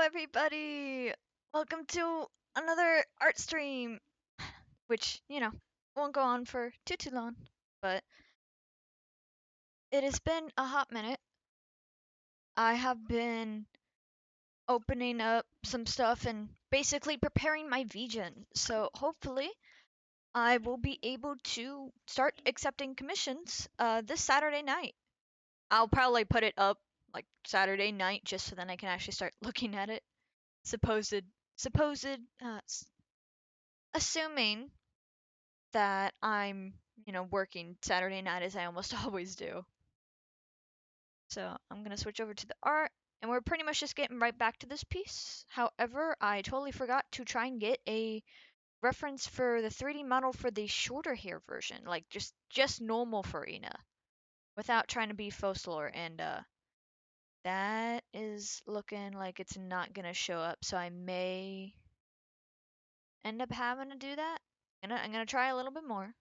everybody! Welcome to another art stream, which, won't go on for too long, but it has been a hot minute. I have been opening up some stuff and basically preparing my VGen, so hopefully I will be able to start accepting commissions this Saturday night. I'll probably put it up like Saturday night just so then I can actually start looking at it. Supposed assuming that I'm, working Saturday night as I almost always do. So I'm gonna switch over to the art, and we're pretty much just getting right back to this piece. However, I totally forgot to try and get a reference for the 3D model for the shorter hair version, like just normal Furina, without trying to be faux lore, and that is looking like it's not gonna show up, so I may end up having to do that. I'm gonna try a little bit more.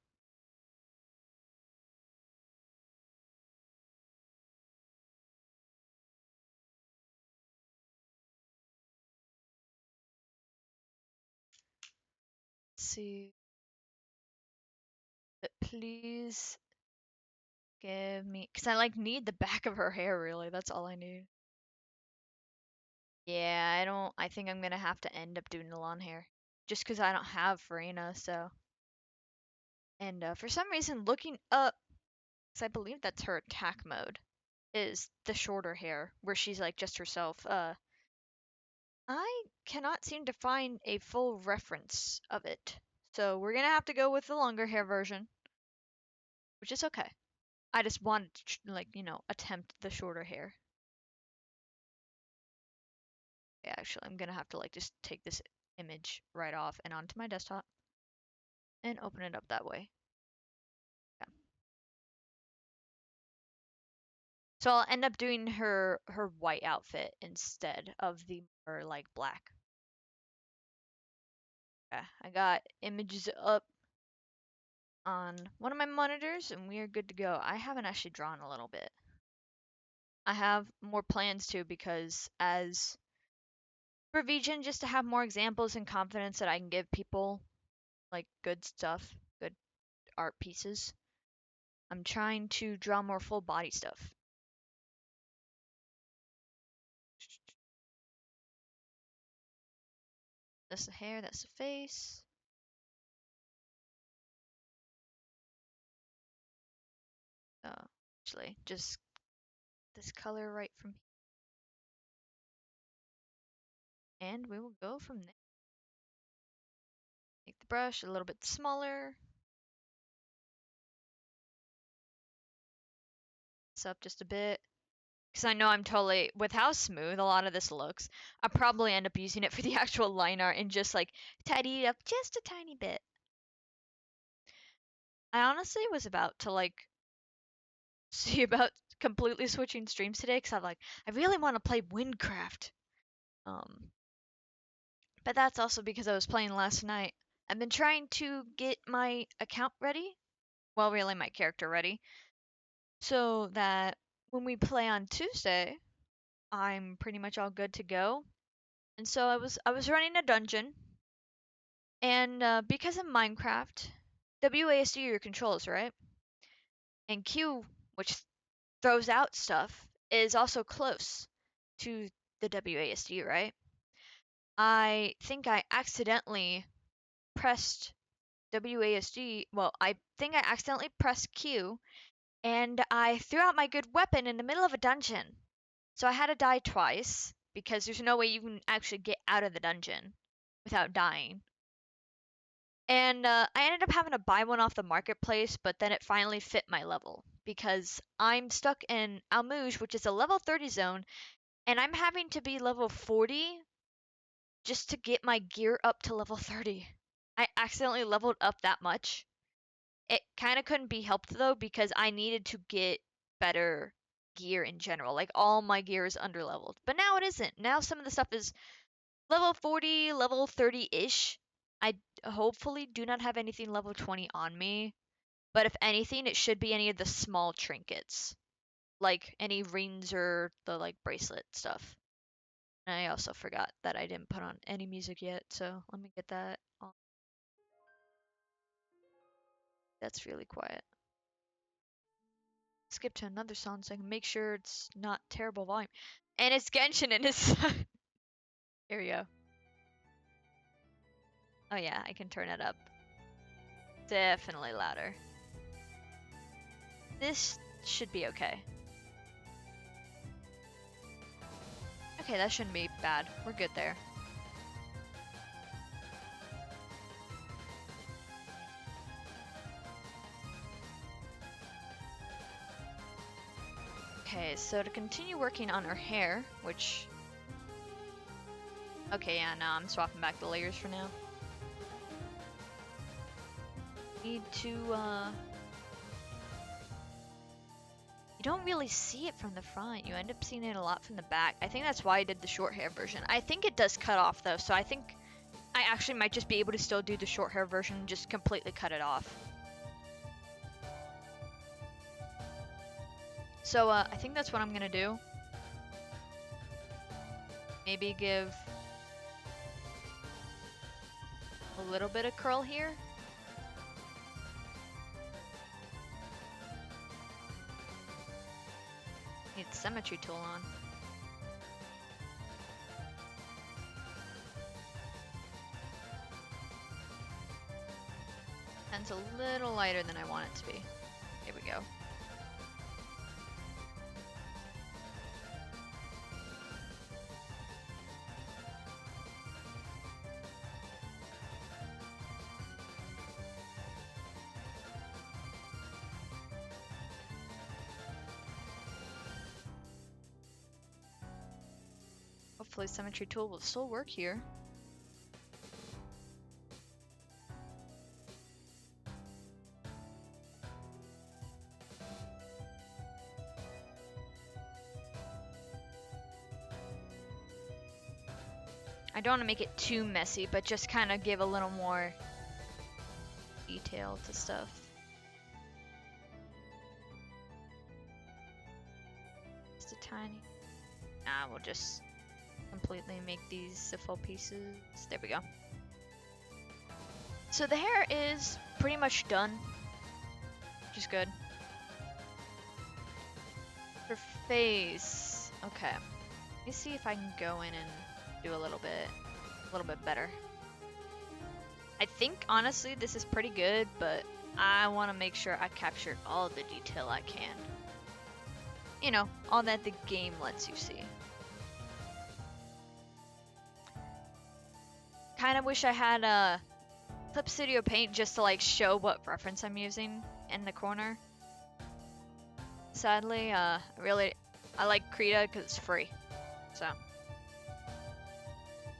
Let's see. But please give me, cause I like need the back of her hair really. That's all I need. Yeah, I think I'm gonna have to end up doing the long hair, just cause I don't have Farina. So, and for some reason, looking up, cause I believe that's her attack mode, is the shorter hair where she's like just herself. I cannot seem to find a full reference of it. So we're gonna have to go with the longer hair version, which is okay. I just wanted to like attempt the shorter hair. Yeah, actually, I'm gonna have to like just take this image right off and onto my desktop and open it up that way. Yeah. So I'll end up doing her white outfit instead of the more like black. Yeah, I got images up on one of my monitors and we are good to go. I haven't actually drawn a little bit. I have more plans too because as for VGen, just to have more examples and confidence that I can give people like good stuff, good art pieces. I'm trying to draw more full body stuff. That's the hair, that's the face. Actually, just this color right from here. And we will go from there. Make the brush a little bit smaller. This up just a bit. Because I know I'm totally, with how smooth a lot of this looks, I'll probably end up using it for the actual line art and just like tidy it up just a tiny bit. I honestly was about to like see about completely switching streams today because I really want to play Windcraft. Um, but that's also because I was playing last night. I've been trying to get my account ready, well, really my character ready, so that when we play on Tuesday, I'm pretty much all good to go. And so I was running a dungeon, and because of Minecraft, WASD are your controls, right? And Q, which throws out stuff, is also close to the WASD, right? I think I accidentally pressed WASD. Well, I think I accidentally pressed Q and I threw out my good weapon in the middle of a dungeon. So I had to die twice because there's no way you can actually get out of the dungeon without dying. And I ended up having to buy one off the marketplace, but then it finally fit my level because I'm stuck in Almouge, which is a level 30 zone, and I'm having to be level 40 just to get my gear up to level 30. I accidentally leveled up that much. It kind of couldn't be helped though because I needed to get better gear in general. Like all my gear is underleveled. But now it isn't. Now some of the stuff is level 40, level 30-ish. I hopefully do not have anything level 20 on me. But if anything, it should be any of the small trinkets. Like any rings or the like bracelet stuff. And I also forgot that I didn't put on any music yet, so let me get that on. That's really quiet. Skip to another song so I can make sure it's not terrible volume. And it's Genshin and it's... Here we go. Oh yeah, I can turn it up. Definitely louder. This should be okay. Okay, that shouldn't be bad. We're good there. Okay, so to continue working on her hair, which... Okay, yeah, no, I'm swapping back the layers for now. Need to, You don't really see it from the front. You end up seeing it a lot from the back. I think that's why I did the short hair version. I think it does cut off, though, so I think I actually might just be able to still do the short hair version and just completely cut it off. So, I think that's what I'm gonna do. Maybe give a little bit of curl here. Need the symmetry tool on. Pen's a little lighter than I want it to be. Here we go. Hopefully symmetry tool will still work here. I don't want to make it too messy, but just kind of give a little more detail to stuff. Just a tiny... Nah, we'll just completely make these the full pieces. There we go. So the hair is pretty much done, which is good. Her face, okay. Let me see if I can go in and do a little bit better. I think honestly this is pretty good, but I want to make sure I capture all the detail I can. You know, all that the game lets you see. Kind of wish I had a Clip Studio Paint just to like show what reference I'm using in the corner. Sadly, I like Krita because it's free, so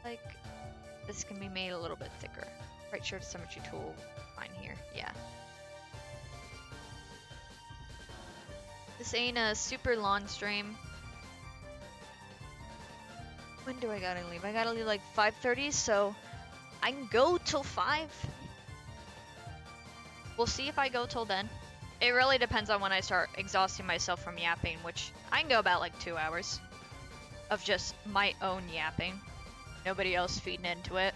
like this can be made a little bit thicker. Right, sure, symmetry tool, fine here, yeah. This ain't a super long stream. When do I gotta leave? I gotta leave like 5:30, so I can go till 5. We'll see if I go till then. It really depends on when I start exhausting myself from yapping, which I can go about like 2 hours of just my own yapping. Nobody else feeding into it.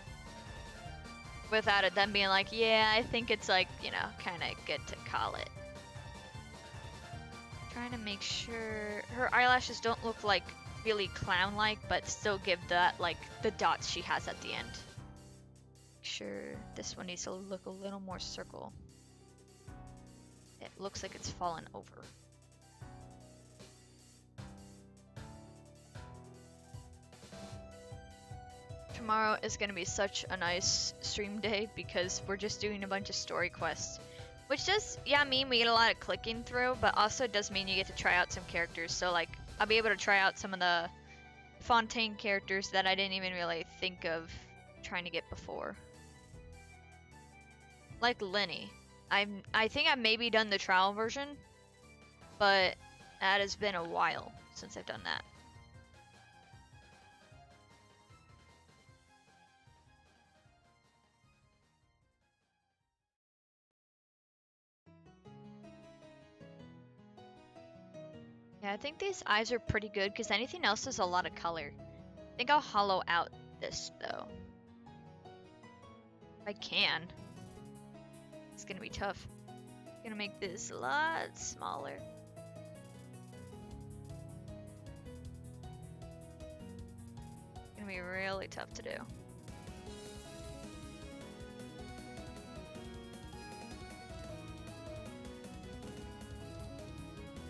Without it then being like, yeah, I think it's like, you know, kind of good to call it. Trying to make sure her eyelashes don't look like really clown-like, but still give that, like, the dots she has at the end. Make sure this one needs to look a little more circle. It looks like it's fallen over. Tomorrow is going to be such a nice stream day because we're just doing a bunch of story quests. Which does, yeah, mean we get a lot of clicking through, but also does mean you get to try out some characters. So, like, I'll be able to try out some of the Fontaine characters that I didn't even really think of trying to get before. Like Lenny. I think I've maybe done the trial version, but that has been a while since I've done that. Yeah, I think these eyes are pretty good because anything else is a lot of color. think I'll hollow out this though. If I can. It's gonna be tough. I'm gonna make this a lot smaller. It's gonna be really tough to do.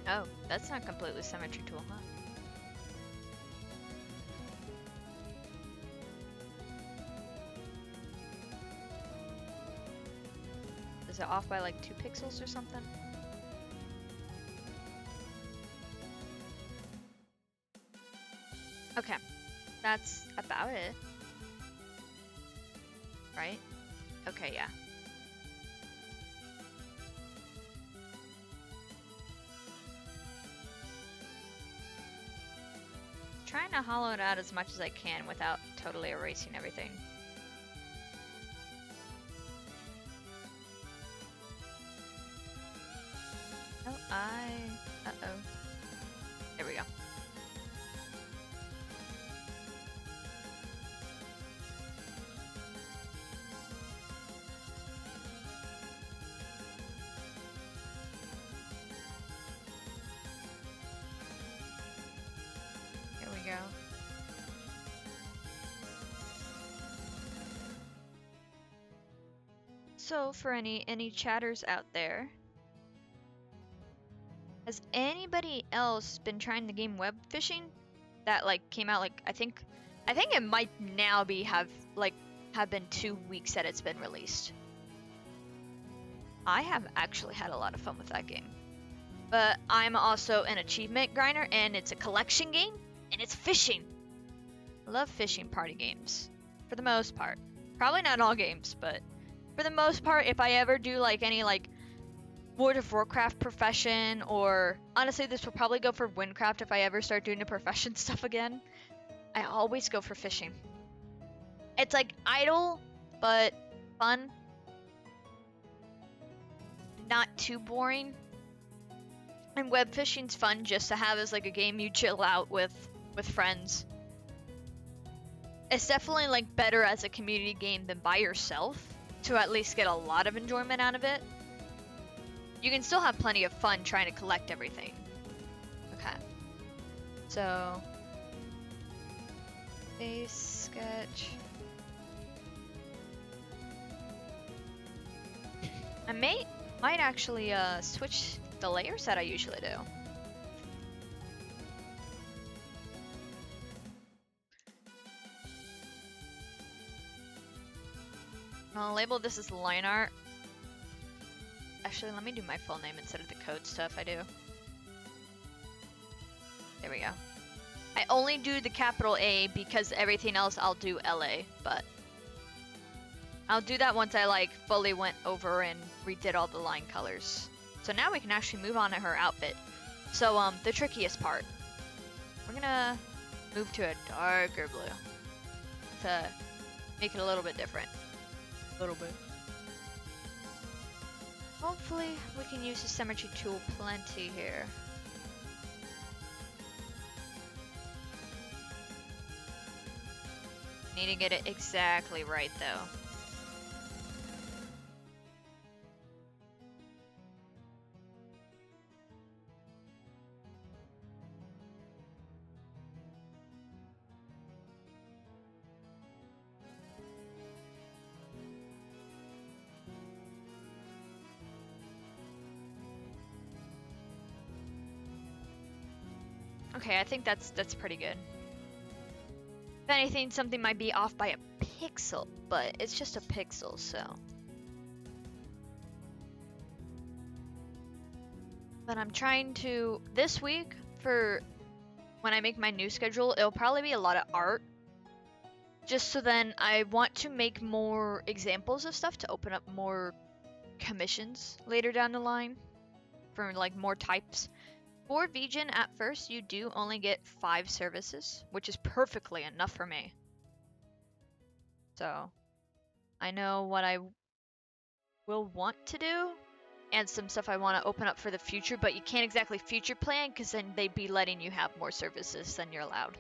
Oh, that's not completely symmetry tool, huh? Is it off by like 2 pixels or something? Okay, that's about it. Right? Okay, yeah. Trying to hollow it out as much as I can without totally erasing everything. Oh, uh-oh. There we go. Here we go. So, for any chatters out there, has anybody else been trying the game web fishing? That like came out like I think it might now have been 2 weeks that it's been released. I have actually had a lot of fun with that game. But I'm also an achievement grinder and it's a collection game and it's fishing. I love fishing party games for the most part. Probably not all games, but for the most part, if I ever do like any like World of Warcraft profession, or honestly this will probably go for Windcraft if I ever start doing the profession stuff again, I always go for fishing. It's like idle but fun, not too boring, and web fishing's fun just to have as like a game you chill out with friends. It's definitely like better as a community game than by yourself, to at least get a lot of enjoyment out of it. You can still have plenty of fun trying to collect everything. Okay. So, base sketch. I might actually switch the layers that I usually do. I'll label this as line art. Actually, let me do my full name instead of the code stuff I do. There we go. I only do the capital A because everything else I'll do LA, but I'll do that once I like fully went over and redid all the line colors. So now we can actually move on to her outfit. So the trickiest part. We're gonna move to a darker blue to make it a little bit different. A little bit. Hopefully we can use the symmetry tool plenty here. Need to get it exactly right though. Okay, I think that's pretty good. If anything, something might be off by a pixel, but it's just a pixel, so. But I'm trying to, this week, for when I make my new schedule, it'll probably be a lot of art. Just so then I want to make more examples of stuff to open up more commissions later down the line for like more types. For VGen, at first, you do only get 5 services, which is perfectly enough for me. So, I know what I will want to do, and some stuff I want to open up for the future, but you can't exactly future plan, because then they'd be letting you have more services than you're allowed.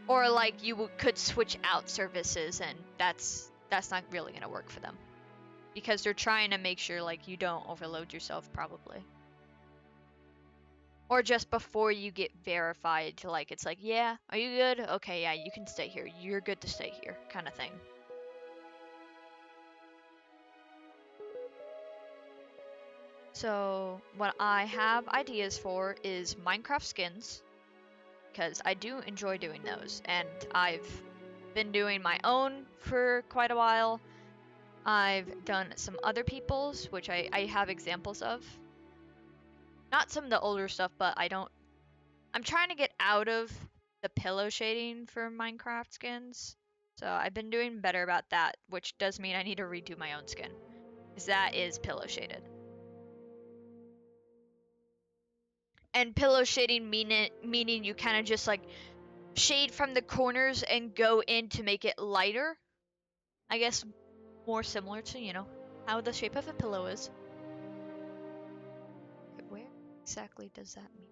Or like you could switch out services, and that's not really gonna work for them because they're trying to make sure like you don't overload yourself probably. Or just before you get verified to like it's like, yeah, are you good? Okay, yeah, you can stay here. You're good to stay here, kind of thing. So what I have ideas for is Minecraft skins, because I do enjoy doing those, and I've been doing my own for quite a while. I've done some other people's, which I have examples of. Not some of the older stuff, but I'm trying to get out of the pillow shading for Minecraft skins. So I've been doing better about that, which does mean I need to redo my own skin, because that is pillow shaded. And pillow shading meaning you kind of just like shade from the corners and go in to make it lighter. I guess more similar to, how the shape of a pillow is. Where exactly does that mean?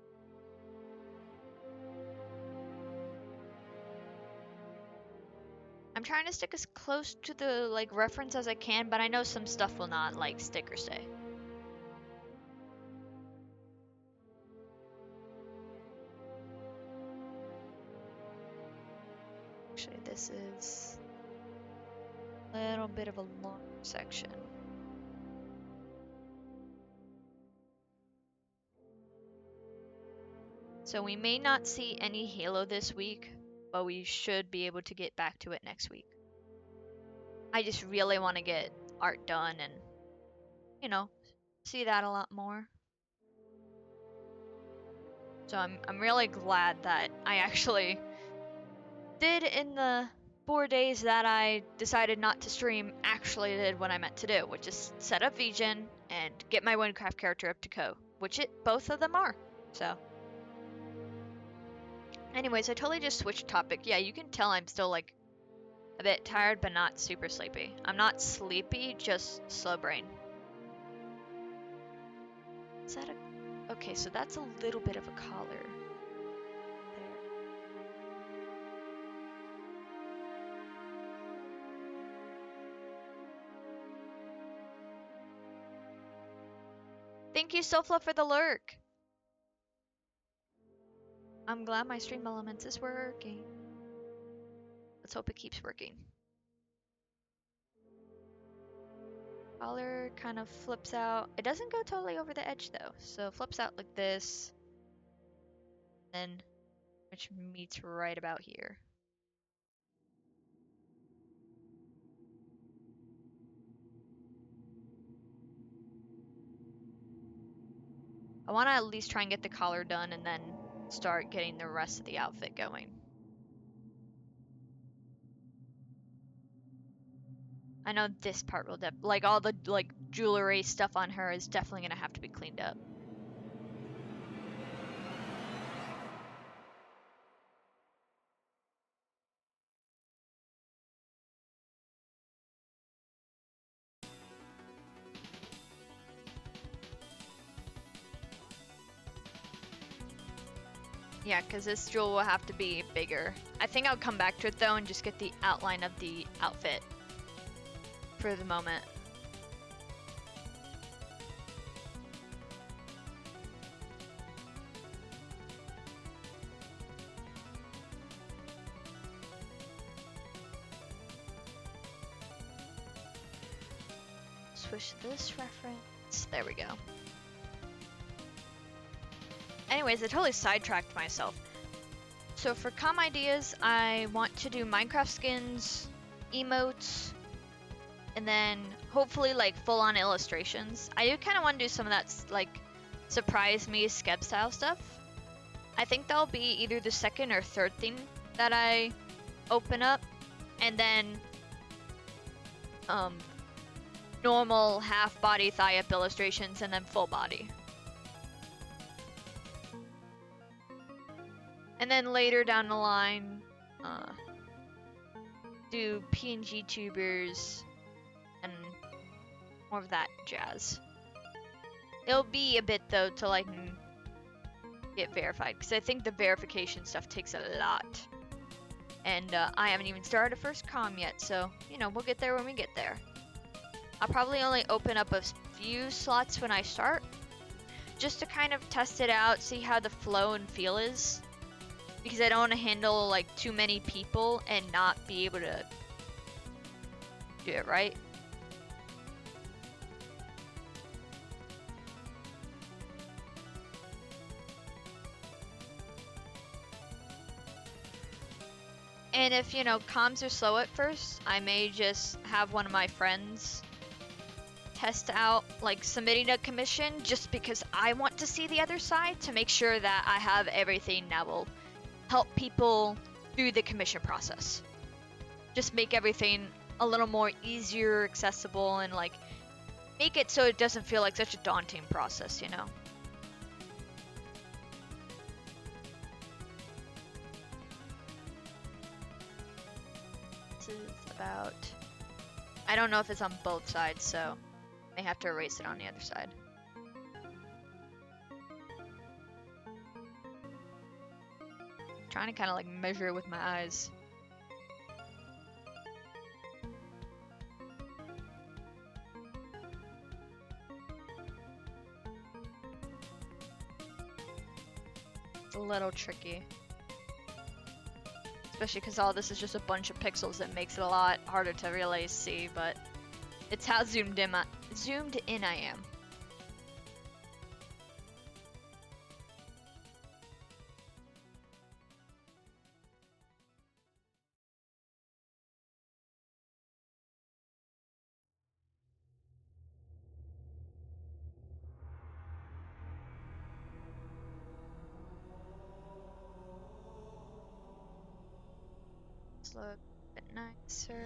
I'm trying to stick as close to the like reference as I can, but I know some stuff will not like stick or stay. Actually, this is a little bit of a long section. So we may not see any Halo this week, but we should be able to get back to it next week. I just really want to get art done and, see that a lot more. So I'm really glad that I actually did in the 4 days that I decided not to stream, actually did what I meant to do, which is set up VGen and get my Minecraft character up to Co, which both of them are. So anyways, I totally just switched topic. Yeah, you can tell I'm still like a bit tired, but not super sleepy. I'm not sleepy, just slow brain. Is that a... Okay, so that's a little bit of a collar. There. Thank you, Sofla, for the lurk. I'm glad my stream elements is working. Let's hope it keeps working. Collar kind of flips out. It doesn't go totally over the edge though, so it flips out like this, then which meets right about here. I want to at least try and get the collar done and then start getting the rest of the outfit going. I know this part will like all the like jewelry stuff on her is definitely gonna have to be cleaned up. Yeah, because this jewel will have to be bigger. I think I'll come back to it though and just get the outline of the outfit for the moment. Switch this reference. There we go. Anyways, I totally sidetracked myself. So for ideas, I want to do Minecraft skins, emotes, and then hopefully like full-on illustrations. I do kind of want to do some of that like surprise me skeb style stuff. I think that'll be either the second or third thing that I open up, and then normal half body thigh up illustrations and then full body. And then later down the line, do PNG tubers and more of that jazz. It'll be a bit though to like get verified, because I think the verification stuff takes a lot. And I haven't even started a first comm yet, so, you know, we'll get there when we get there. I'll probably only open up a few slots when I start, just to kind of test it out, see how the flow and feel is. Because I don't want to handle like too many people and not be able to do it right. And if, you know, comms are slow at first, I may just have one of my friends test out like submitting a commission just because I want to see the other side to make sure that I have everything that will help people through the commission process. Just make everything a little more easier, accessible, and like make it so it doesn't feel like such a daunting process, you know? This is about... I don't know if it's on both sides, so I may have to erase it on the other side. Trying to kind of like measure it with my eyes. It's a little tricky. Especially because all this is just a bunch of pixels that makes it a lot harder to really see, but it's how zoomed in I am. Let's look a bit nicer.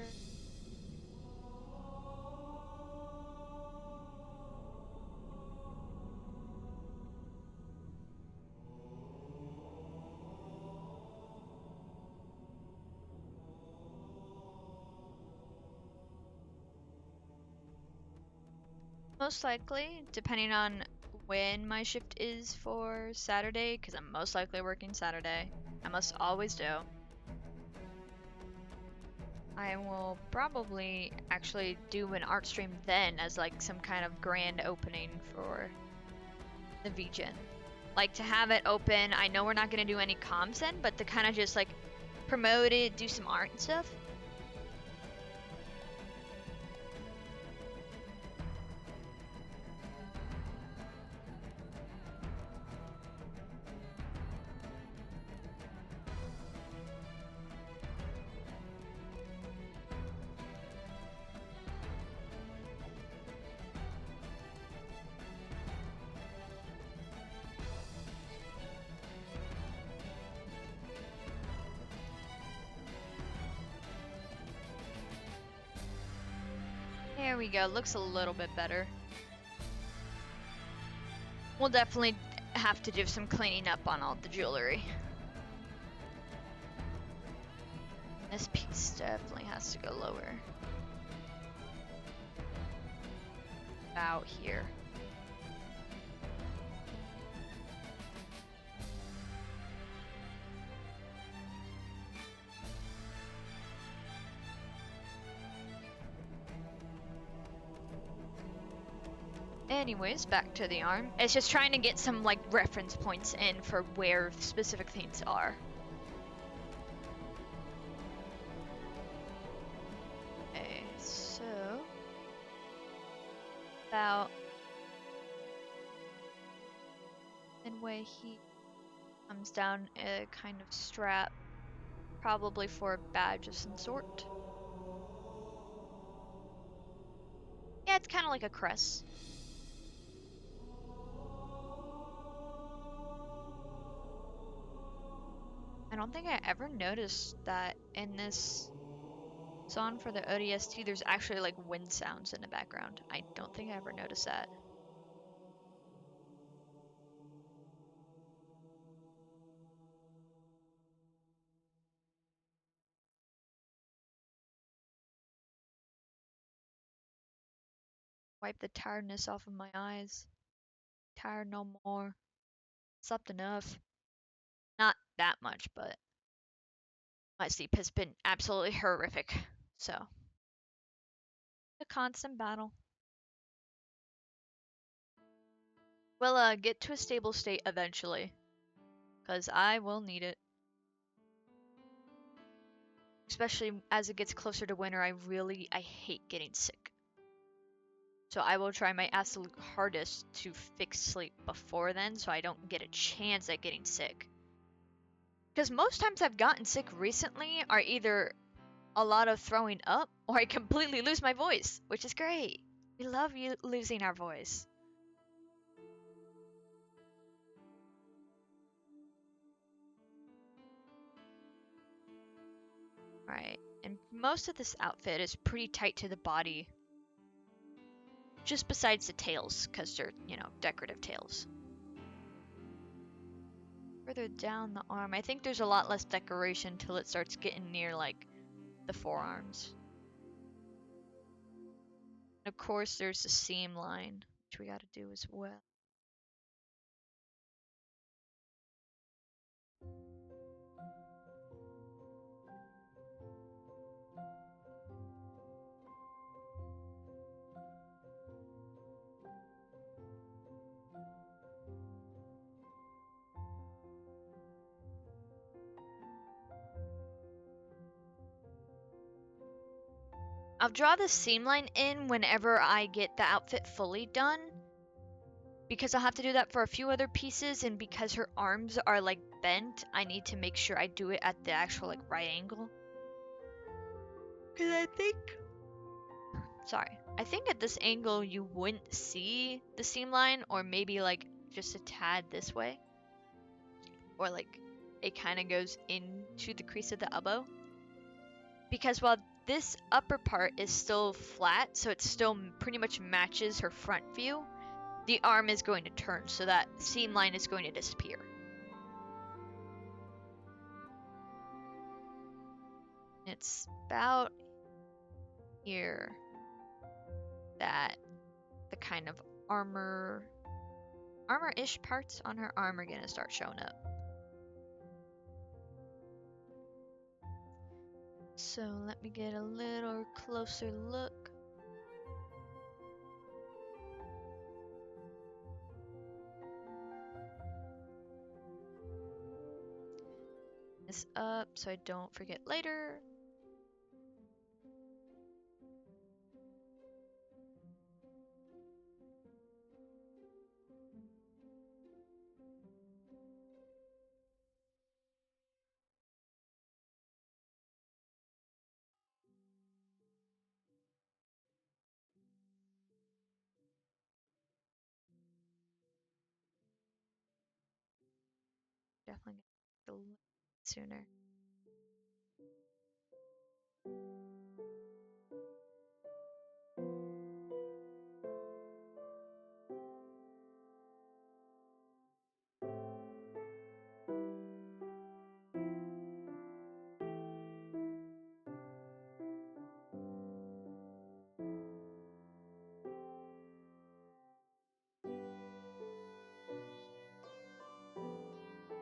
Most likely, depending on when my shift is for Saturday, because I'm most likely working Saturday. I must always do. I will probably actually do an art stream then as like some kind of grand opening for the VGen. Like to have it open, I know we're not going to do any comms then, but to kind of just like promote it, do some art and stuff. There we go, looks a little bit better. We'll definitely have to do some cleaning up on all the jewelry. This piece definitely has to go lower. About here. Anyways, back to the arm. It's just trying to get some like reference points in for where specific things are. Okay, so about midway he comes down a kind of strap, probably for a badge of some sort. Yeah, it's kind of like a crest. I don't think I ever noticed that in this song for the ODST there's actually like wind sounds in the background. I don't think I ever noticed that. Wipe the tiredness off of my eyes. Tired no more. Slept enough. Not that much, but My sleep has been absolutely horrific. So, a constant battle. We'll get to a stable state eventually, because I will need it. Especially as it gets closer to winter, I hate getting sick. So I will try my absolute hardest to fix sleep before then so I don't get a chance at getting sick. Because most times I've gotten sick recently are either a lot of throwing up or I completely lose my voice, which is great. We love you losing our voice. Right, and most of this outfit is pretty tight to the body. Just besides the tails, because they're, decorative tails. Further down the arm, I think there's a lot less decoration till it starts getting near, like, the forearms. And of course, there's the seam line, which we gotta do as well. I'll draw the seam line in whenever I get the outfit fully done, because I'll have to do that for a few other pieces, and because her arms are like bent, I need to make sure I do it at the actual like right angle. Because I think at this angle you wouldn't see the seam line, or maybe like just a tad this way, or like it kind of goes into the crease of the elbow. Because while this upper part is still flat, so it still pretty much matches her front view, the arm is going to turn, so that seam line is going to disappear. It's about here that the kind of armor-ish parts on her arm are gonna start showing up. So let me get a little closer look. This up so I don't forget later. Definitely get a little sooner.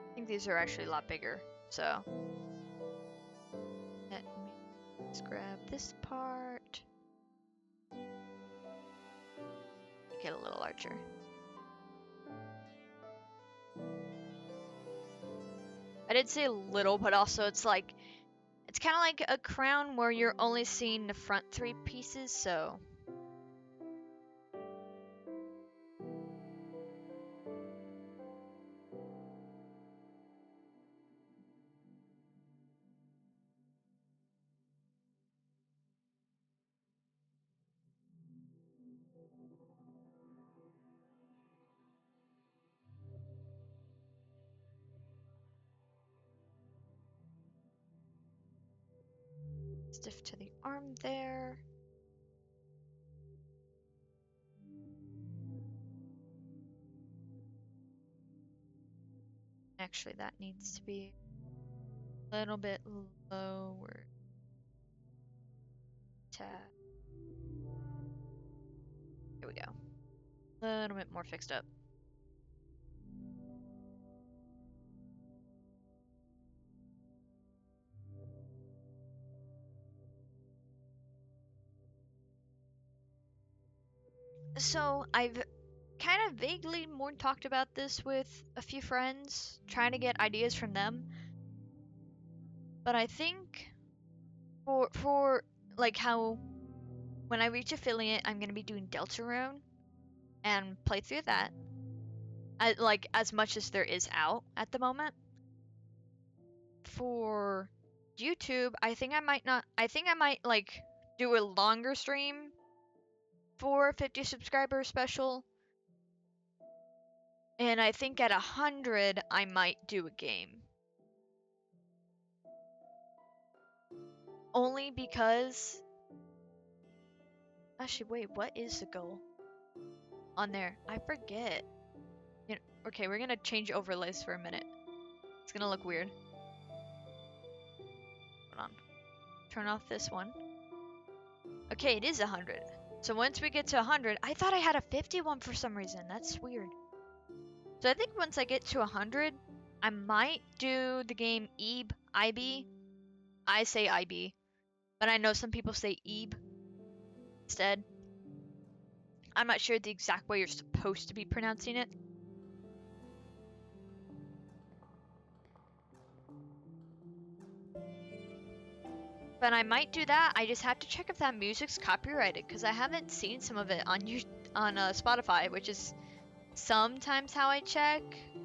I think these are actually a lot bigger, so let me just grab this part. Get a little larger. I did say little, but also it's kind of like a crown where you're only seeing the front three pieces, so. Stiff to the arm there. Actually, that needs to be a little bit lower. Tab. Here we go. A little bit more fixed up. So I've kind of vaguely more talked about this with a few friends, trying to get ideas from them. But I think for like how when I reach affiliate, I'm gonna be doing Deltarune and play through that. Like as much as there is out at the moment. For YouTube, I think I might not. I think I might like do a longer stream for 50 subscriber special. And I think at 100, I might do a game. Only because... Actually, wait, what is the goal on there? I forget. You know, okay, we're gonna change overlays for a minute. It's gonna look weird. Hold on. Turn off this one. Okay, it is 100. So once we get to 100, I thought I had a 51 for some reason. That's weird. So I think once I get to 100, I might do the game EEB, IB. I say IB, but I know some people say EEB instead. I'm not sure the exact way you're supposed to be pronouncing it. But I might do that. I just have to check if that music's copyrighted because I haven't seen some of it on Spotify, which is sometimes how I check.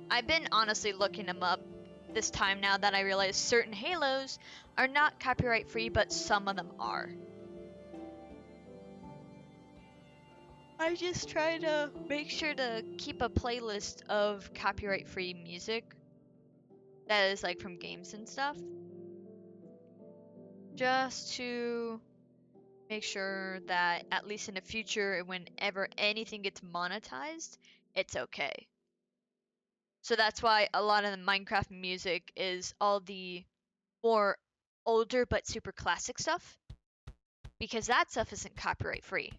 I've been honestly looking them up this time now that I realize certain Halos are not copyright free, but some of them are. I just try to make sure to keep a playlist of copyright free music that is like from games and stuff. Just to make sure that at least in the future, whenever anything gets monetized, it's okay. So that's why a lot of the Minecraft music is all the more older but super classic stuff, because that stuff isn't copyright free.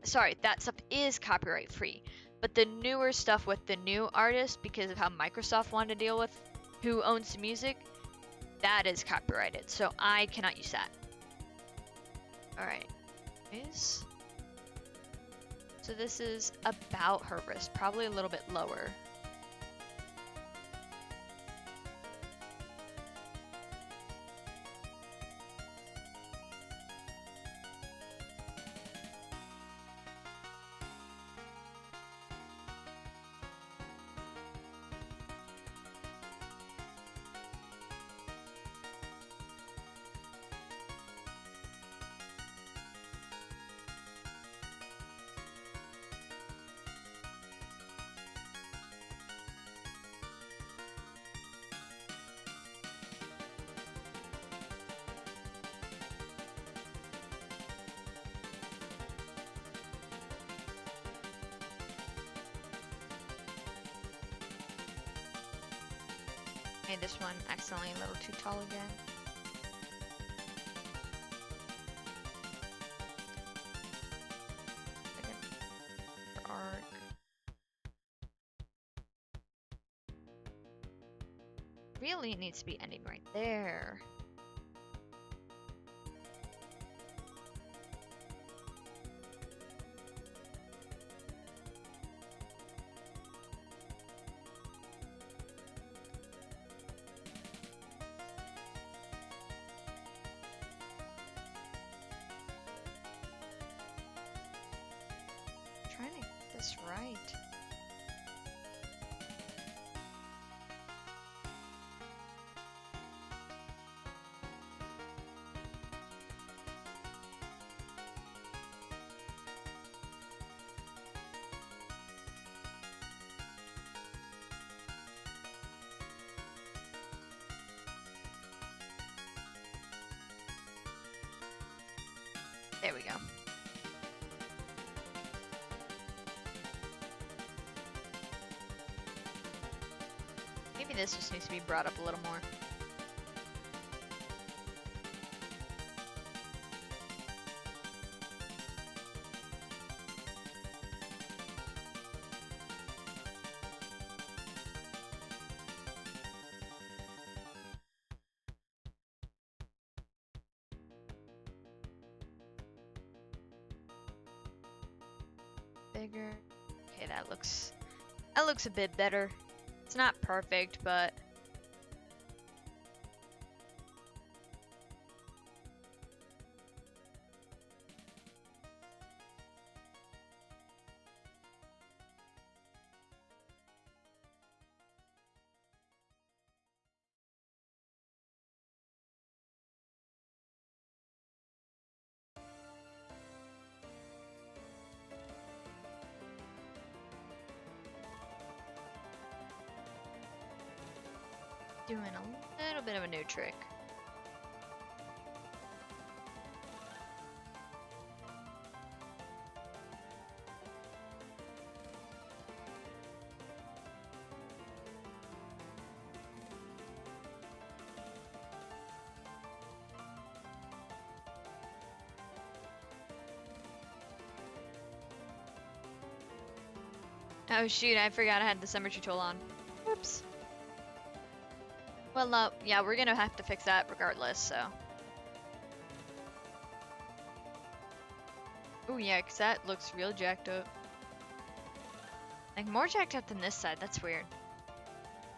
Sorry, that stuff is copyright free, but the newer stuff with the new artists, because of how Microsoft wanted to deal with who owns the music, that is copyrighted, so I cannot use that. Alright. So this is about her wrist, probably a little bit lower. Made this one accidentally a little too tall again. Arc. Really, it needs to be ending right there. Trying to get this right. There we go. Maybe this just needs to be brought up a little more. bigger. Okay, that looks a bit better. It's not perfect, but doing a little bit of a new trick. Oh shoot, I forgot I had the summer tool on. Whoops. Well, yeah, we're gonna have to fix that regardless, so. Oh yeah, because that looks real jacked up. Like, more jacked up than this side, that's weird.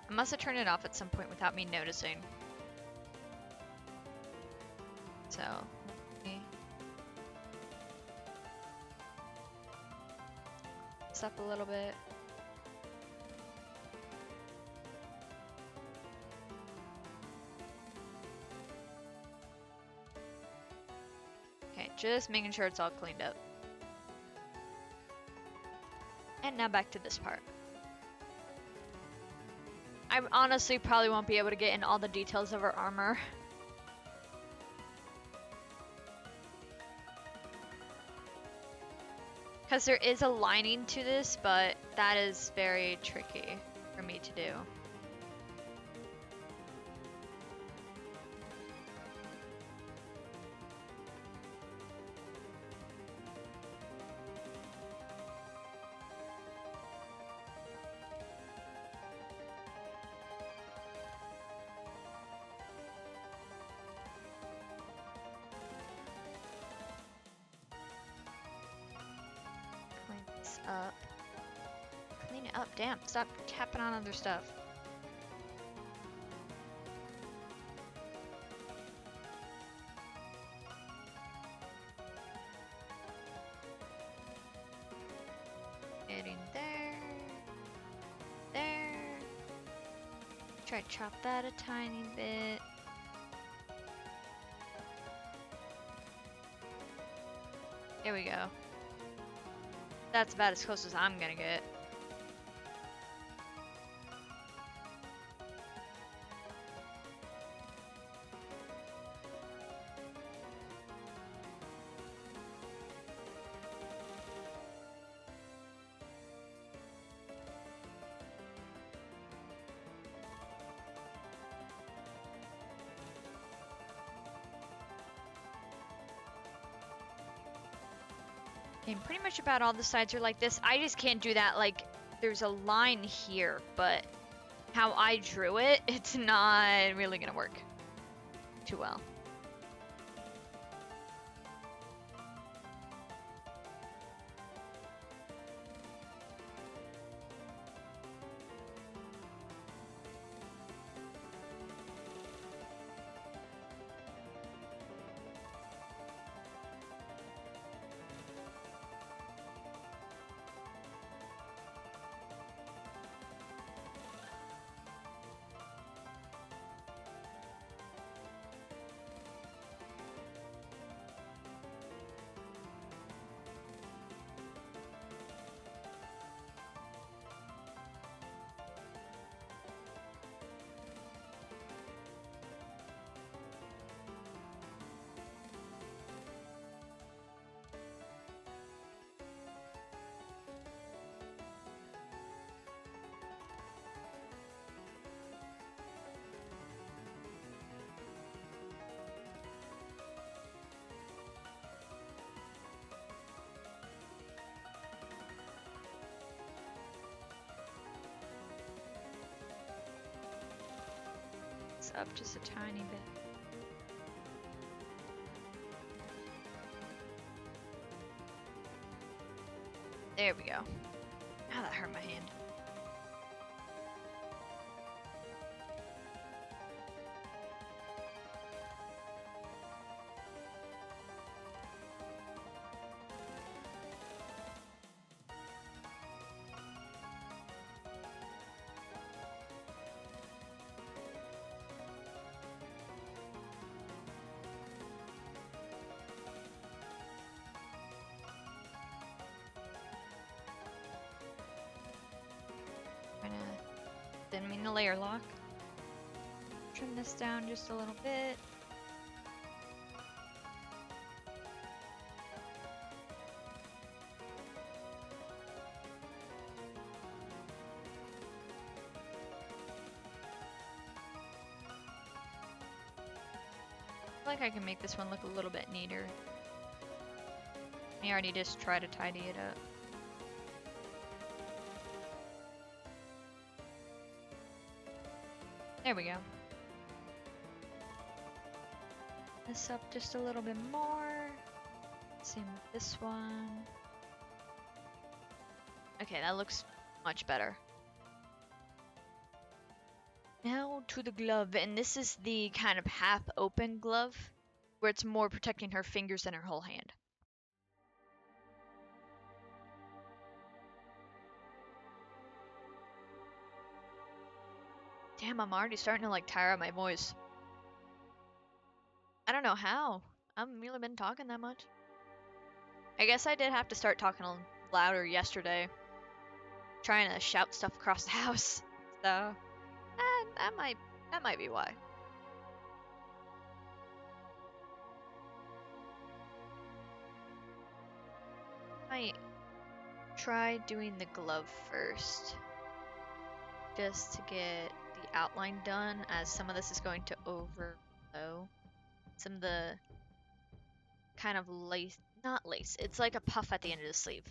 I must have turned it off at some point without me noticing. So, let me... this up a little bit. Okay, just making sure it's all cleaned up. And now back to this part. I honestly probably won't be able to get in all the details of her armor. Because there is a lining to this, but that is very tricky for me to do. Clean this up. Clean it up, damn. Stop tapping on other stuff. Getting there. There. Try to chop that a tiny bit. There we go. That's about as close as I'm gonna get. And pretty much about all the sides are like this. I just can't do that. Like, there's a line here, but how I drew it, it's not really gonna work too well. Up just a tiny bit. There we go. Ah, that hurt my hand. Didn't mean to layer lock. Trim this down just a little bit. I feel like I can make this one look a little bit neater. I already just try to tidy it up. There we go. This up just a little bit more. Same with this one. Okay, that looks much better. Now to the glove, and this is the kind of half open glove where it's more protecting her fingers than her whole hand. Damn, I'm already starting to like tire out my voice. I don't know how. I haven't really been talking that much. I guess I did have to start talking louder yesterday. Trying to shout stuff across the house. So, that might be why. Might try doing the glove first. Just to get the outline done, as some of this is going to overflow. Some of the kind of lace, not lace, it's like a puff at the end of the sleeve.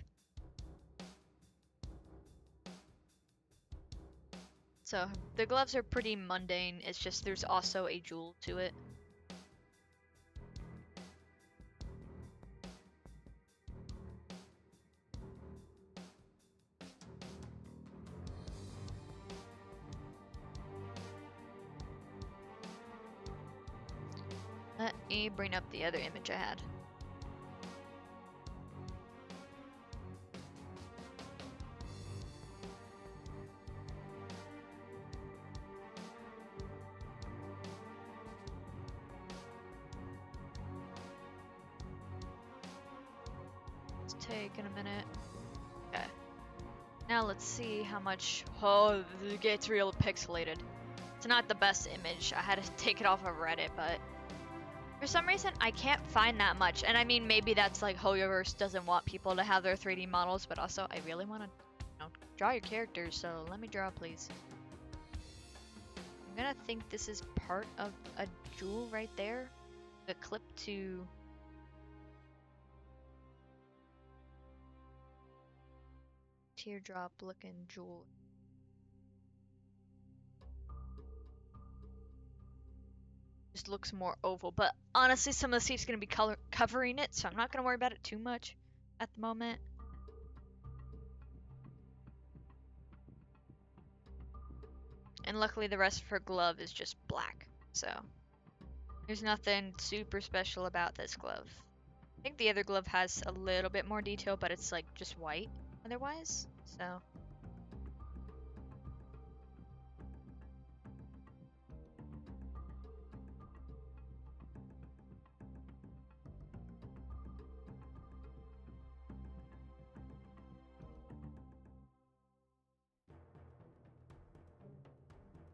So the gloves are pretty mundane, it's just there's also a jewel to it. Let me bring up the other image I had. It's taking a minute. Okay. Now let's see how much. Oh, it gets real pixelated. It's not the best image. I had to take it off of Reddit, but for some reason I can't find that much. And I mean, maybe that's like Hoyoverse doesn't want people to have their 3D models, but also I really want to, draw your characters. So let me draw, please. I'm gonna think this is part of a jewel right there. The clip to. Teardrop looking jewel. Just looks more oval, but honestly some of the seat's gonna be covering it, so I'm not gonna worry about it too much at the moment. And luckily the rest of her glove is just black, so there's nothing super special about this glove. I think the other glove has a little bit more detail, but it's like just white otherwise, so.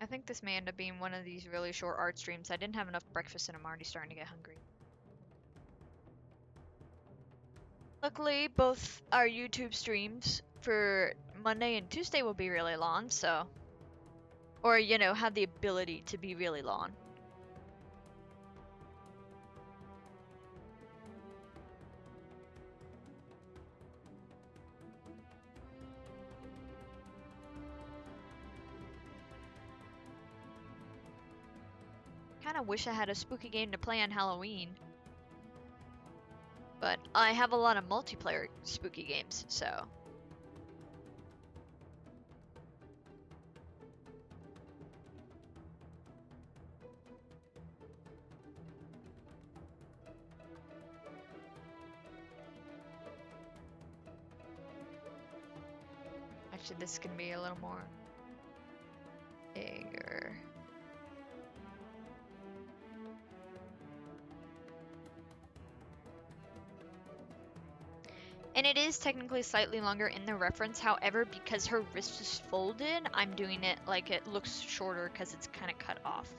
I think this may end up being one of these really short art streams. I didn't have enough breakfast and I'm already starting to get hungry. Luckily, both our YouTube streams for Monday and Tuesday will be really long, so. Or, have the ability to be really long. Kinda wish I had a spooky game to play on Halloween. But I have a lot of multiplayer spooky games, so Actually, this can be a little more bigger. And it is technically slightly longer in the reference, however, because her wrist is folded, I'm doing it like it looks shorter because it's kind of cut off.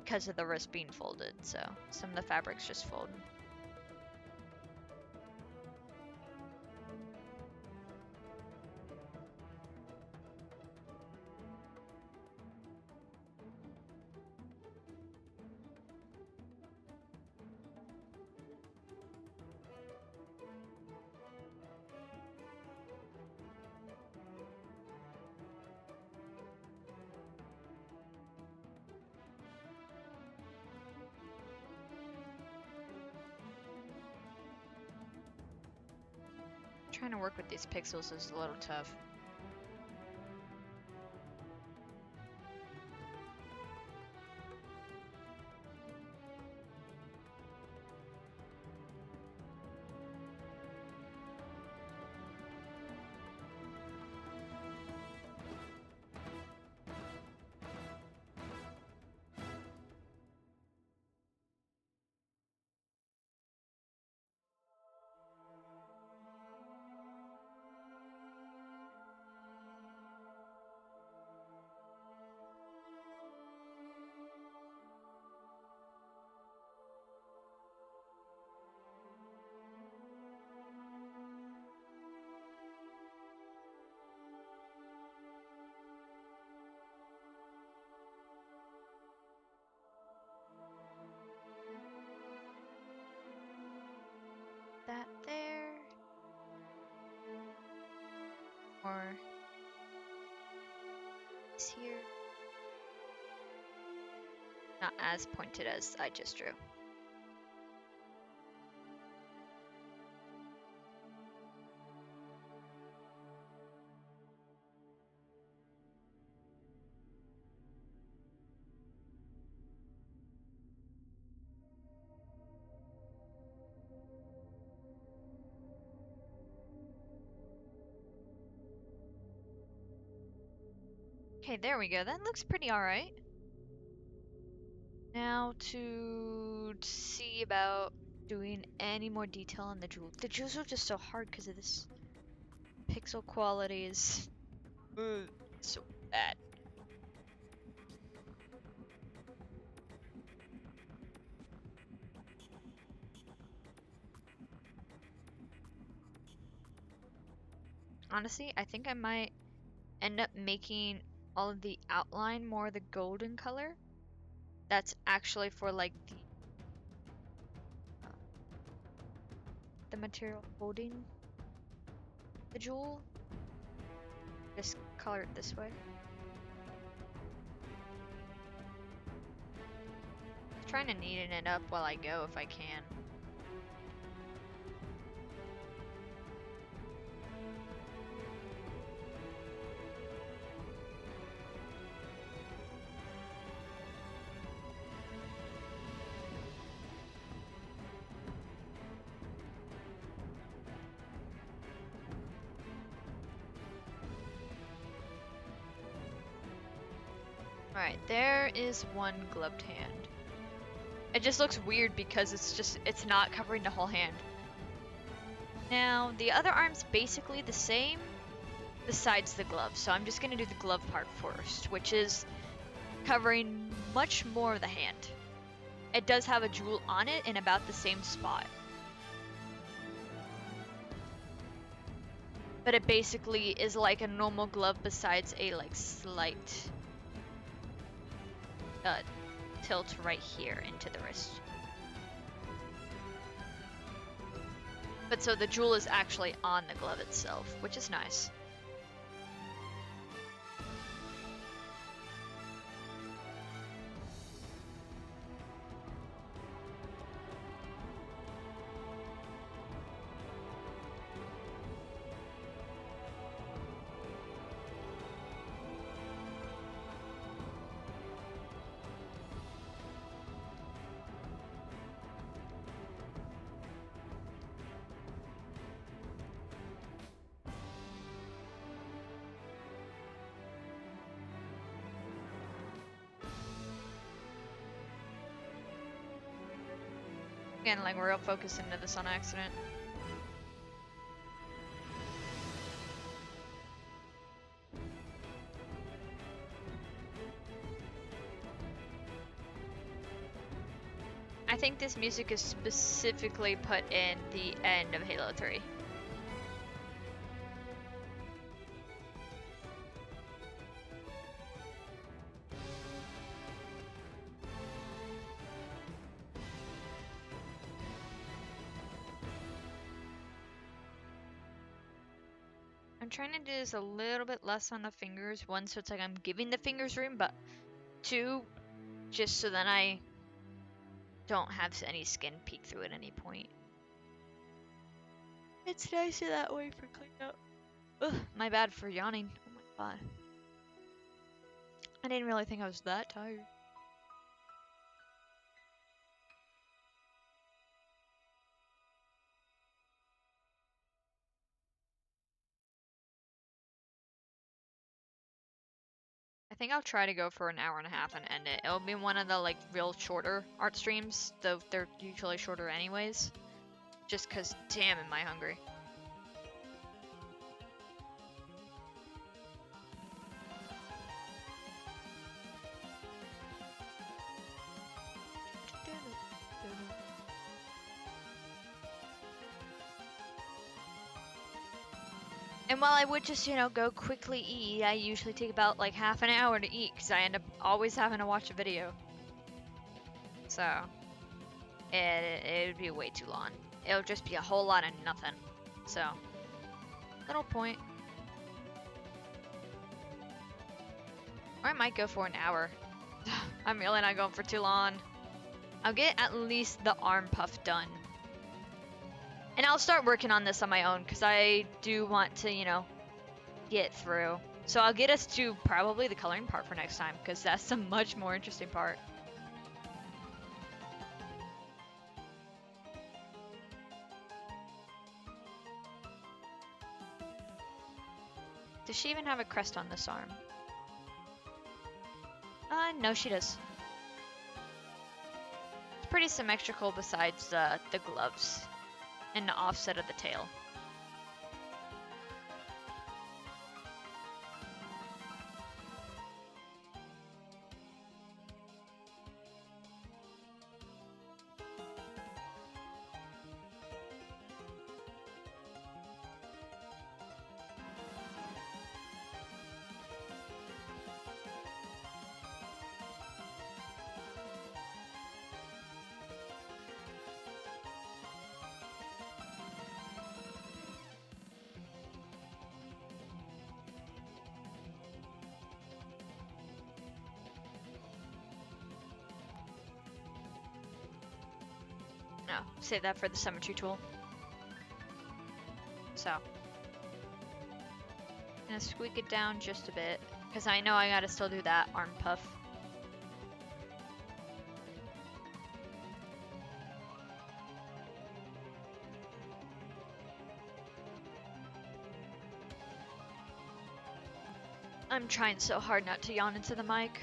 Because of the wrist being folded, so some of the fabric's just folded. Trying to work with these pixels is a little tough. That there. Or it's here. Not as pointed as I just drew. Okay, there we go. That looks pretty alright. Now to see about doing any more detail on the jewels. The jewels are just so hard because of this pixel quality is so bad. Honestly, I think I might end up making all of the outline more the golden color. That's actually for like the material holding the jewel. Just color it this way. Trying to neaten it up while I go if I can. Alright, there is one gloved hand. It just looks weird because it's not covering the whole hand. Now, the other arm's basically the same besides the glove, so I'm just gonna do the glove part first, which is covering much more of the hand. It does have a jewel on it in about the same spot. But it basically is like a normal glove besides a like slight tilt right here into the wrist. But so the jewel is actually on the glove itself, which is nice. Again, like real focus into this on accident. I think this music is specifically put in the end of Halo 3. I'm trying to do this a little bit less on the fingers. One, so it's like I'm giving the fingers room, but two, just so that I don't have any skin peek through at any point. It's nicer that way for cleanup. Ugh, my bad for yawning. Oh my god. I didn't really think I was that tired. I think I'll try to go for an hour and a half and end it. It'll be one of the like real shorter art streams, though they're usually shorter anyways. Just cause damn am I hungry. And while I would just, go quickly eat, I usually take about like half an hour to eat because I end up always having to watch a video. So, it would be way too long. It'll just be a whole lot of nothing. So, little point. Or I might go for an hour. I'm really not going for too long. I'll get at least the arm puff done. And I'll start working on this on my own because I do want to, get through. So I'll get us to probably the coloring part for next time because that's the much more interesting part. Does she even have a crest on this arm? No, she does. It's pretty symmetrical besides the gloves and the offset of the tail. No, save that for the symmetry tool. So, gonna squeak it down just a bit because I know I gotta still do that arm puff. I'm trying so hard not to yawn into the mic.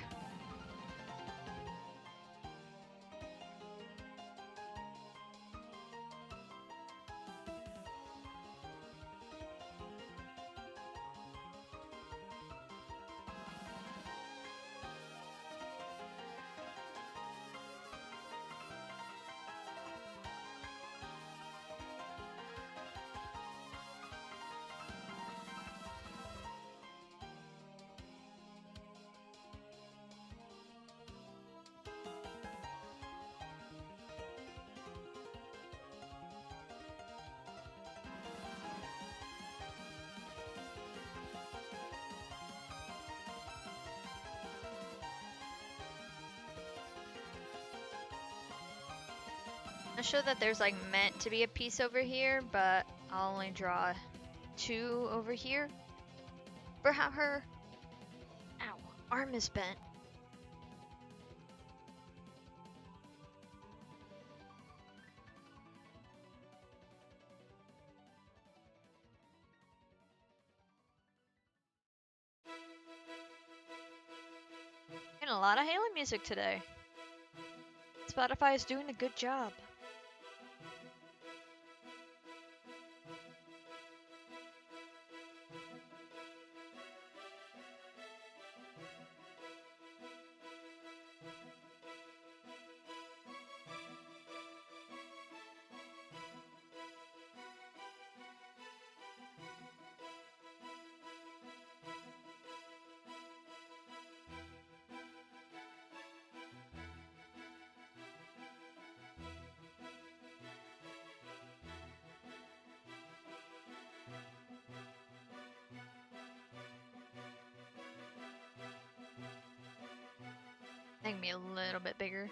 I show that there's like meant to be a piece over here, but I'll only draw 2 over here for her. Ow, arm is bent. Getting a lot of Halo music today. Spotify is doing a good job. Make me a little bit bigger.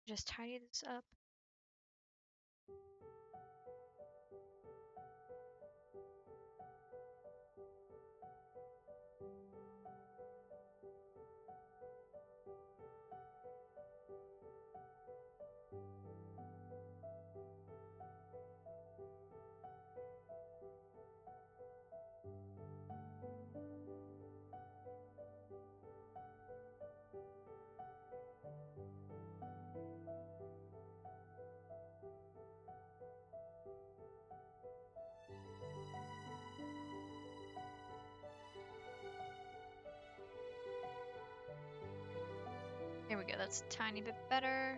Just tidy this up. Here we go, that's a tiny bit better.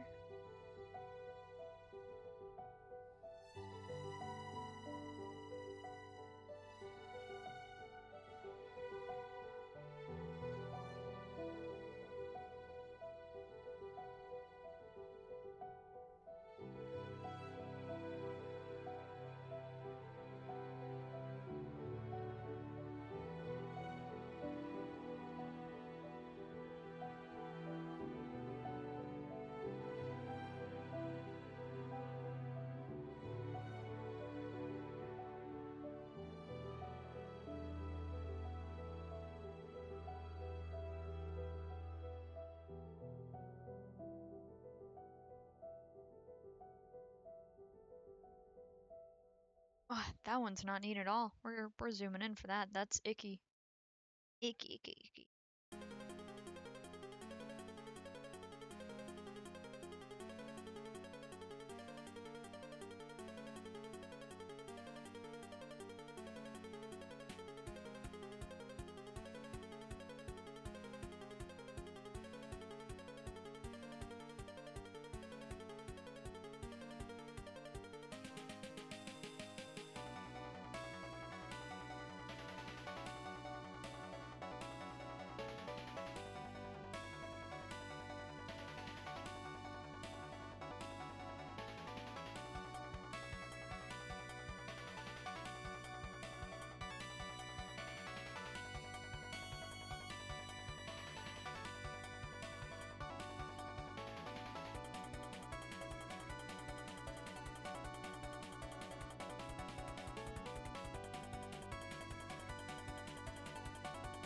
Oh, that one's not neat at all. We're zooming in for that. That's icky. Icky, icky, icky.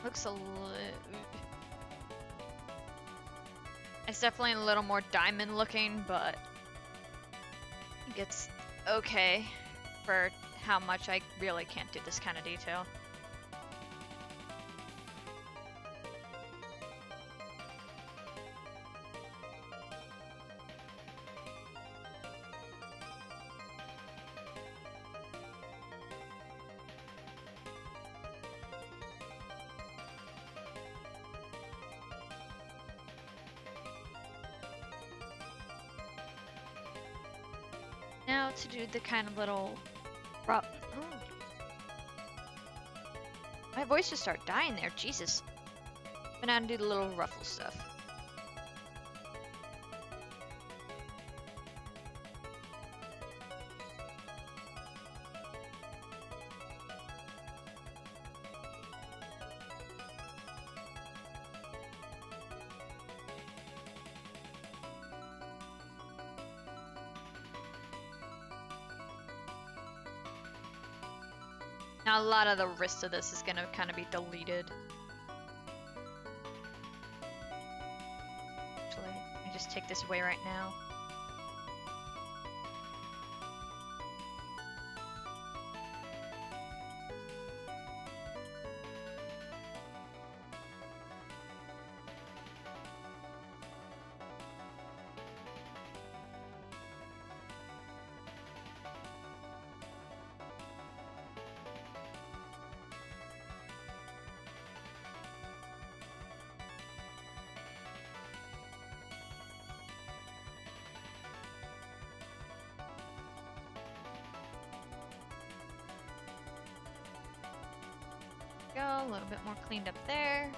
Looks a little... It's definitely a little more diamond looking, but I think it's okay for how much I really can't do this kind of detail. Now to do the kind of little rough. Oh. My voice just started dying there, Jesus. But now to do the little ruffle stuff. Now a lot of the rest of this is gonna kind of be deleted. Actually, let me just take this away right now. Go, a little bit more cleaned up there.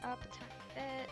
Up a tiny bit.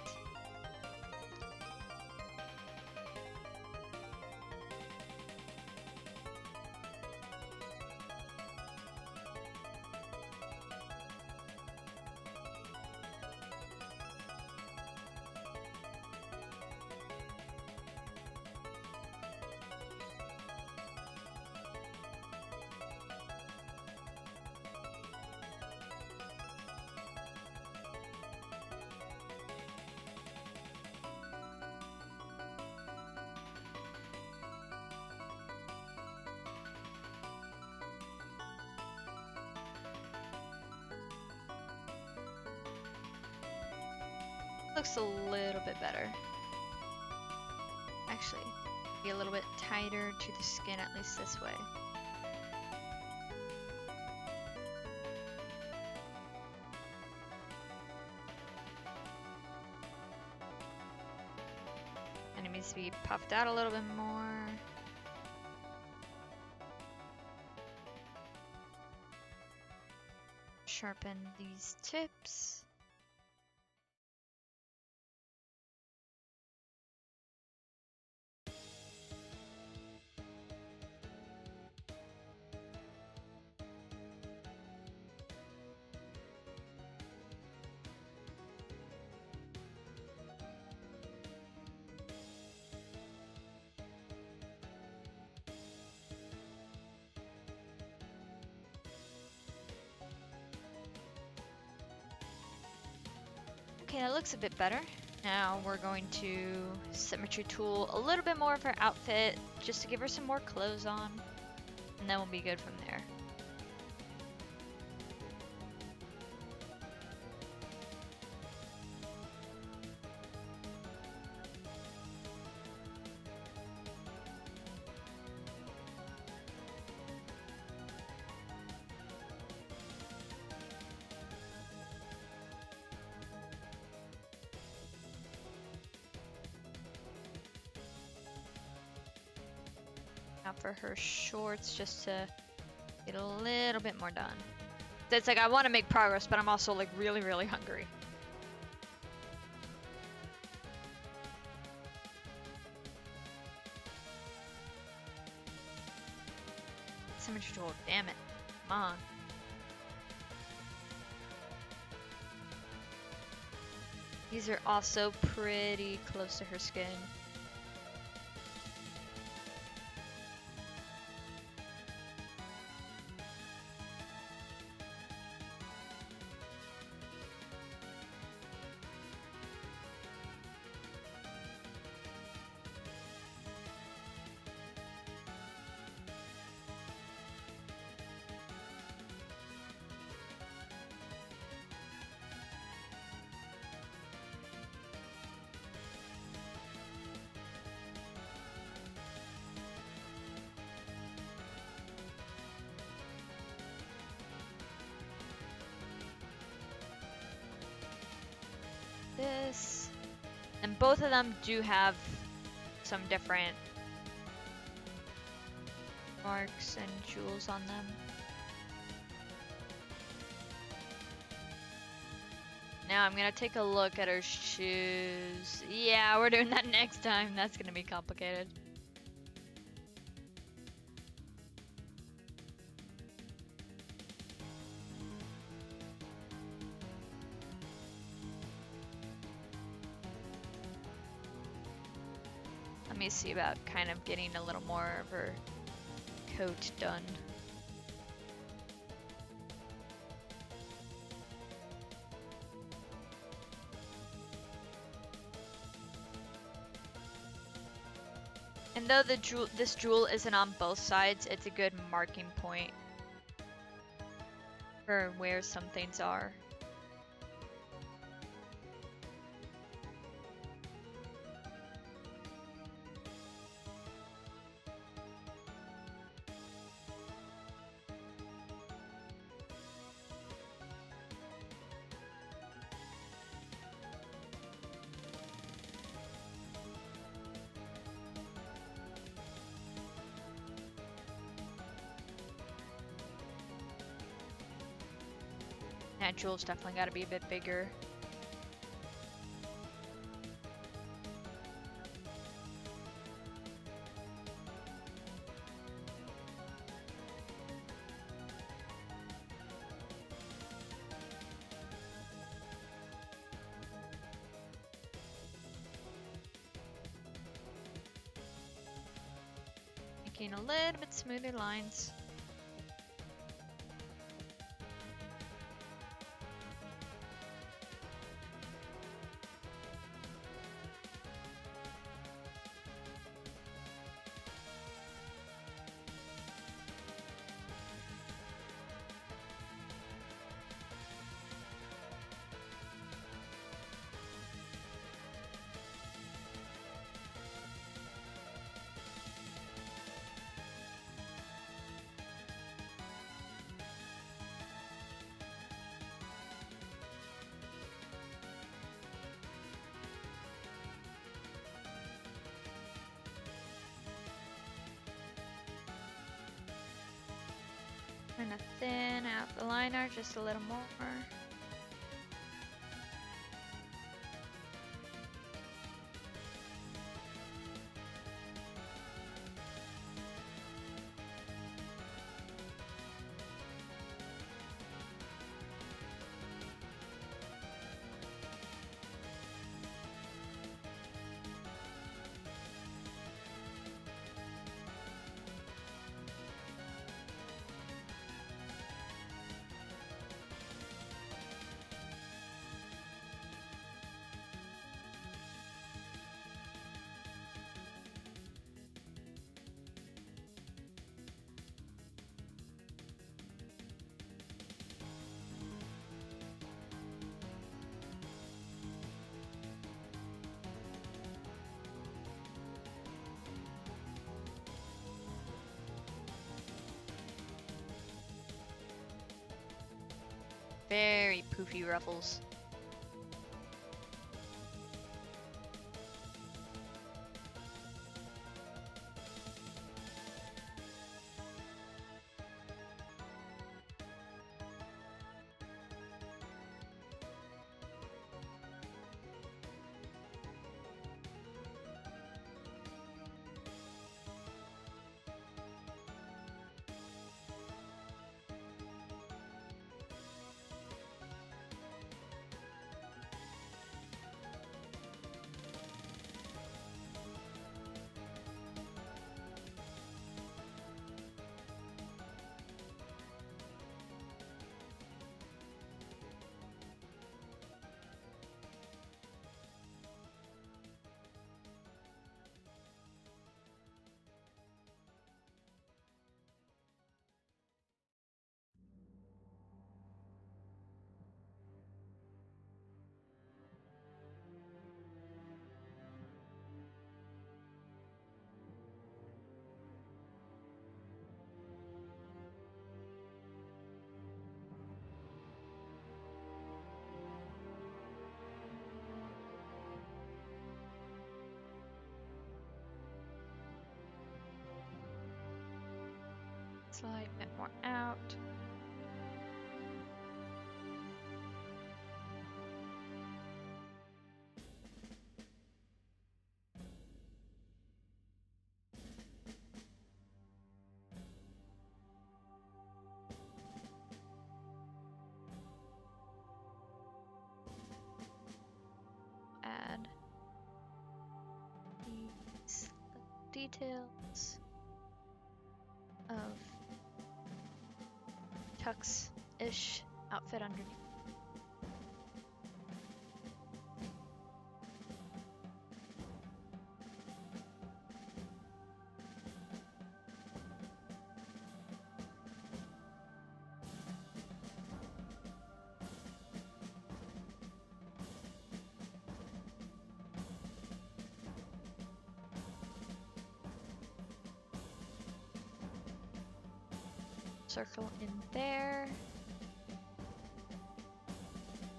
Looks a little bit better. Actually, be a little bit tighter to the skin, at least this way. And it needs to be puffed out a little bit more. Sharpen these tips. Okay, that looks a bit better. Now we're going to symmetry tool a little bit more of her outfit just to give her some more clothes on, and then we'll be good from there. Now for her shorts, just to get a little bit more done. It's like I want to make progress, but I'm also like really, really hungry. Symmetry tool, damn it. Come on. These are also pretty close to her skin. This, and both of them do have some different marks and jewels on them. Now I'm gonna take a look at her shoes. Yeah, we're doing that next time. That's gonna be complicated. Let me see about kind of getting a little more of her coat done. And though this jewel isn't on both sides, it's a good marking point for where some things are. That jewel's definitely got to be a bit bigger. Making a little bit smoother lines. Kind of thin out the liner just a little more. Very poofy ruffles. Slight bit more out. Add these details of tux-ish outfit underneath. circle in there. I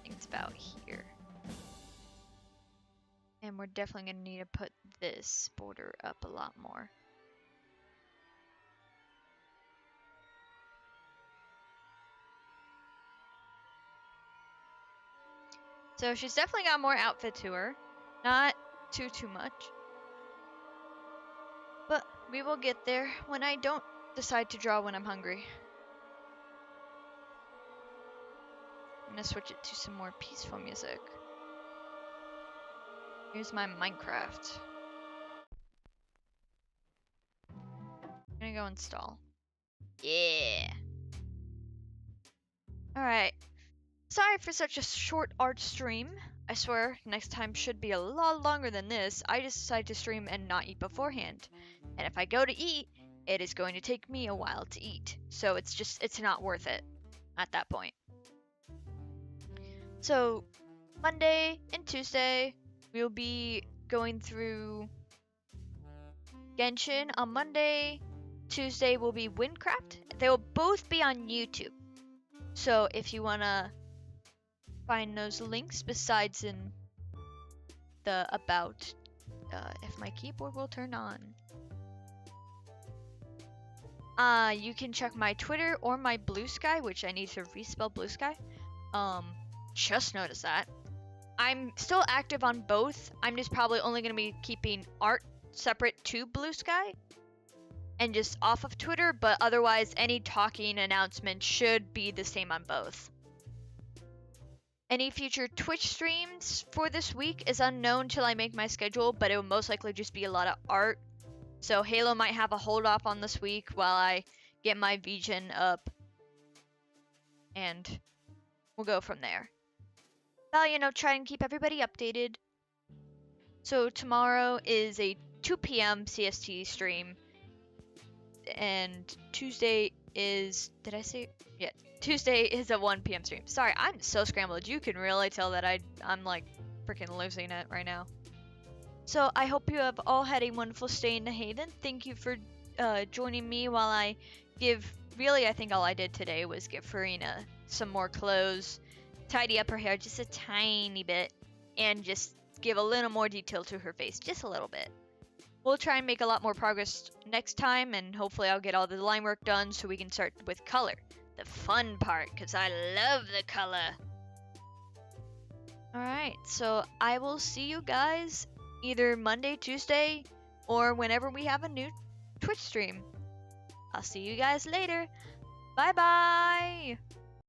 think it's about here. And we're definitely going to need to put this border up a lot more. So she's definitely got more outfit to her. Not too much. But we will get there when I don't decide to draw when I'm hungry. I'm gonna switch it to some more peaceful music. Here's my Minecraft. I'm gonna go install. Yeah. Alright. Sorry for such a short art stream. I swear, next time should be a lot longer than this. I just decided to stream and not eat beforehand. And if I go to eat, it is going to take me a while to eat. So it's not worth it at that point. So, Monday and Tuesday, we'll be going through Genshin on Monday. Tuesday will be Windcraft. They will both be on YouTube. So if you wanna find those links besides in the about, if my keyboard will turn on. You can check my Twitter or my Blue Sky, which I need to respell Blue Sky. Just noticed that. I'm still active on both. I'm just probably only gonna be keeping art separate to Blue Sky and just off of Twitter, but otherwise any talking announcements should be the same on both. Any future Twitch streams for this week is unknown till I make my schedule, but it will most likely just be a lot of art. So Halo might have a hold off on this week while I get my VGen up, and we'll go from there. Well, try and keep everybody updated. So tomorrow is a 2 p.m. CST stream, and Tuesday is, did I say? Yeah, Tuesday is a 1 p.m. stream. Sorry, I'm so scrambled. You can really tell that I'm like freaking losing it right now. So I hope you have all had a wonderful stay in the Haven. Thank you for joining me while I really I think all I did today was give Furina some more clothes, tidy up her hair just a tiny bit, and just give a little more detail to her face, just a little bit. We'll try and make a lot more progress next time, and hopefully I'll get all the line work done so we can start with color. The fun part, because I love the color. Alright, so I will see you guys either Monday, Tuesday, or whenever we have a new Twitch stream. I'll see you guys later. Bye bye!